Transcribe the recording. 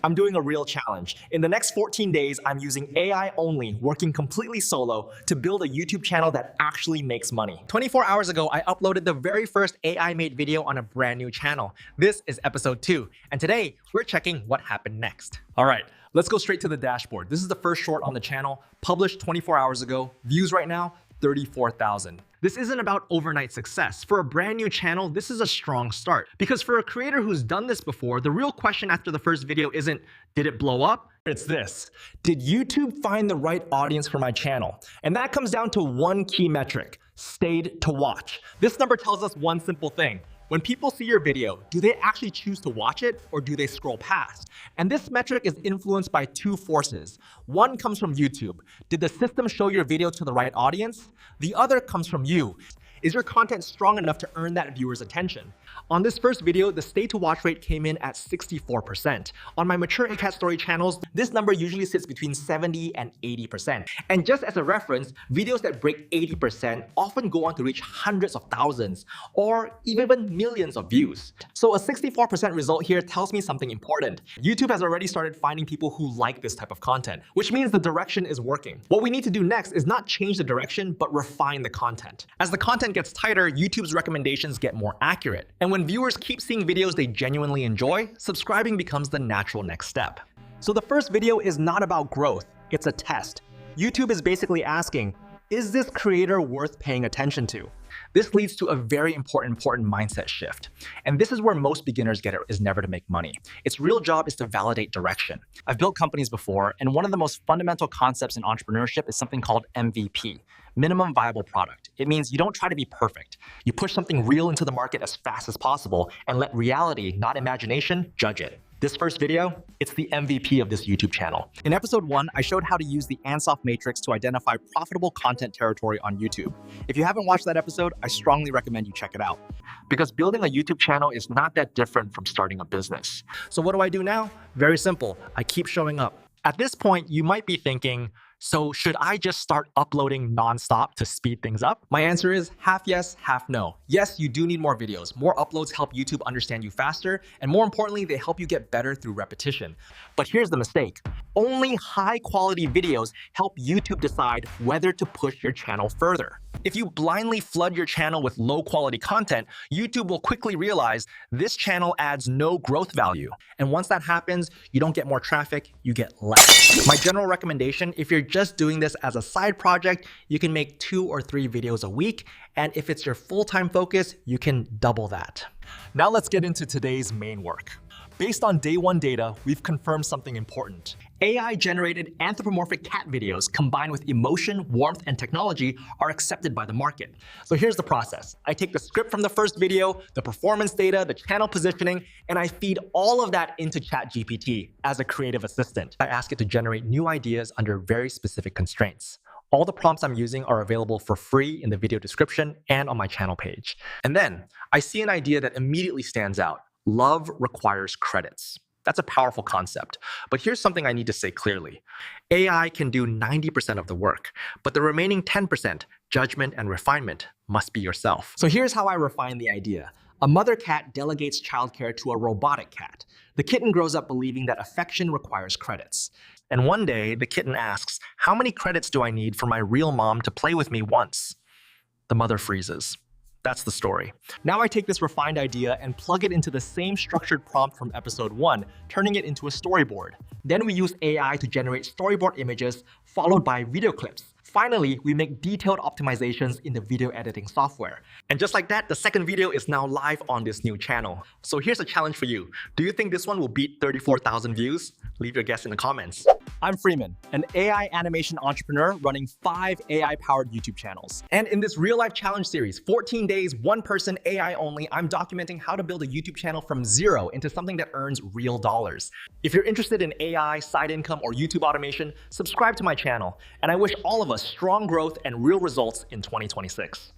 I'm doing a real challenge. In the next 14 days, I'm using AI only, working completely solo to build a YouTube channel that actually makes money. 24 hours ago, I uploaded the very first AI-made video on a brand new channel. This is episode 2, and today we're checking what happened next. All right, let's go straight to the dashboard. This is the first short on the channel, published 24 hours ago. Views right now, 34,000. This isn't about overnight success. For a brand new channel, this is a strong start. Because for a creator who's done this before, the real question after the first video isn't, did it blow up? It's this: did YouTube find the right audience for my channel? And that comes down to one key metric: stayed to watch. This number tells us one simple thing. When people see your video, do they actually choose to watch it or do they scroll past? And this metric is influenced by two forces. One comes from YouTube. Did the system show your video to the right audience? The other comes from you. Is your content strong enough to earn that viewer's attention? On this first video, the stay to watch rate came in at 64%. On my mature ACAT story channels, this number usually sits between 70 and 80%. And just as a reference, videos that break 80% often go on to reach hundreds of thousands or even millions of views. So a 64% result here tells me something important. YouTube has already started finding people who like this type of content, which means the direction is working. What we need to do next is not change the direction, but refine the content. As the content gets tighter, YouTube's recommendations get more accurate. And when viewers keep seeing videos they genuinely enjoy, subscribing becomes the natural next step. So the first video is not about growth, it's a test. YouTube is basically asking, is this creator worth paying attention to? This leads to a very important mindset shift. And this is where most beginners get it, is never to make money. Its real job is to validate direction. I've built companies before, and one of the most fundamental concepts in entrepreneurship is something called MVP, minimum viable product. It means you don't try to be perfect. You push something real into the market as fast as possible and let reality, not imagination, judge it. This first video, it's the MVP of this YouTube channel. In episode 1, I showed how to use the Ansoff matrix to identify profitable content territory on YouTube. If you haven't watched that episode, I strongly recommend you check it out. Because building a YouTube channel is not that different from starting a business. So what do I do now? Very simple. I keep showing up. At this point, you might be thinking, so should I just start uploading nonstop to speed things up? My answer is half yes, half no. Yes, you do need more videos. More uploads help YouTube understand you faster, and more importantly, they help you get better through repetition. But here's the mistake. Only high quality videos help YouTube decide whether to push your channel further. If you blindly flood your channel with low quality content, YouTube will quickly realize this channel adds no growth value. And once that happens, you don't get more traffic, you get less. My general recommendation, if you're just doing this as a side project, you can make 2 or 3 videos a week. And if it's your full-time focus, you can double that. Now let's get into today's main work. Based on day 1 data, we've confirmed something important. AI-generated anthropomorphic cat videos combined with emotion, warmth, and technology are accepted by the market. So here's the process. I take the script from the first video, the performance data, the channel positioning, and I feed all of that into ChatGPT as a creative assistant. I ask it to generate new ideas under very specific constraints. All the prompts I'm using are available for free in the video description and on my channel page. And then I see an idea that immediately stands out. Love requires credits. That's a powerful concept. But here's something I need to say clearly. AI can do 90% of the work, but the remaining 10%, judgment and refinement, must be yourself. So here's how I refine the idea. A mother cat delegates childcare to a robotic cat. The kitten grows up believing that affection requires credits. And one day, the kitten asks, how many credits do I need for my real mom to play with me once? The mother freezes. That's the story. Now I take this refined idea and plug it into the same structured prompt from episode 1, turning it into a storyboard. Then we use AI to generate storyboard images, followed by video clips. Finally, we make detailed optimizations in the video editing software. And just like that, the second video is now live on this new channel. So here's a challenge for you. Do you think this one will beat 34,000 views? Leave your guess in the comments. I'm Freeman, an AI animation entrepreneur running 5 AI-powered YouTube channels. And in this real-life challenge series, 14 days, 1 person, AI only, I'm documenting how to build a YouTube channel from zero into something that earns real dollars. If you're interested in AI, side income, or YouTube automation, subscribe to my channel. And I wish all of us strong growth and real results in 2026.